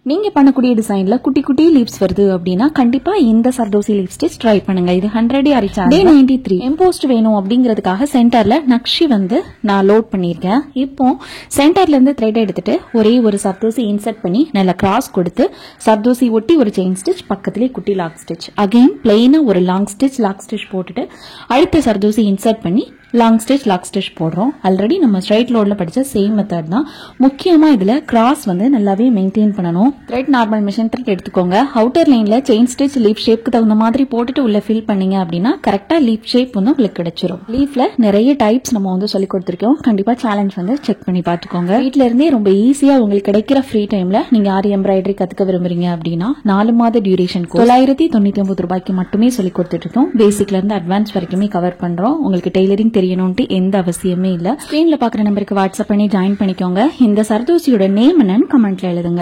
நீங்க பண்ணக்கூடிய டிசைன்ல குட்டி குட்டி லீவ்ஸ் வருது அப்படின்னா கண்டிப்பா இந்த சர்தோசி லீவ் ஸ்டிச் ட்ரை பண்ணுங்க. இது 100 டே 93 எம்போஸ்ட் வேணும் அப்படிங்கிறதுக்காக சென்டர்ல நக்ஷி வந்து நான் லோட் பண்ணிருக்கேன். இப்போ சென்டர்ல இருந்து த்ரெட் எடுத்துட்டு ஒரே ஒரு சர்தோசி இன்சர்ட் பண்ணி நல்லா கிராஸ் கொடுத்து சர்தோசி ஒட்டி ஒரு செயின் ஸ்டிச், பக்கத்திலேயே குட்டி லாக் ஸ்டிச், அகைன் பிளெயினா ஒரு லாங் ஸ்டிச் லாக் ஸ்டிச் போட்டுட்டு அடுத்த சர்தோசி இன்சர்ட் பண்ணி லாங் ஸ்டிச் லாக் ஸ்டிச் போடுறோம். ஆல்ரெடி நம்ம ஸ்ட்ரைட் லோட்ல படிச்ச சேம் மெத்தட் தான். முக்கியமா இதுல கிராஸ் வந்து நல்லாவே மெயின்டைன் பண்ணணும். த்ரெட் நார்மல் மிஷின் த்ரெட் எடுத்துக்கோங்க. அவுட்டர் லைன்ல செயின் ஸ்டிச் லீஃப் ஷேப்க்கு தகுந்த மாதிரி போட்டுட்டு உள்ள ஃபில் பண்ணீங்க அப்படின்னா கரெக்டா லீஃப் ஷேப் வந்து உங்களுக்கு கிடைச்சிரும். லீஃப்ல நிறைய டைப்ஸ் நம்ம வந்து சொல்லி கொடுத்துருக்கோம். கண்டிப்பா சேலஞ்ச் வந்து செக் பண்ணி பாத்துக்கோங்க. வீட்ல இருந்தே ரொம்ப ஈஸியா உங்களுக்கு கிடைக்கிற ஃப்ரீ டைம்ல நீங்க ஆரி எம்ப்ராய்டரி கத்துக்க விரும்புறீங்க அப்படின்னா 4 மாத டியூரேஷன் 999 ரூபாய்க்கு மட்டுமே சொல்லி கொடுத்துட்டு இருக்கோம். பேசிக்ல இருந்து அட்வான்ஸ் வரைக்குமே கவர் பண்றோம். உங்களுக்கு டெய்லரிங் தெரியணும்ட்டு எந்த அவசியமே இல்ல. ஸ்கிரீன்ல பாக்குற நம்பருக்கு வாட்ஸ்அப் பண்ணி ஜாயின் பண்ணிக்கோங்க. இந்த சர்தோசியோட நேம் என்னன்னு கமெண்ட்ல எழுதுங்க.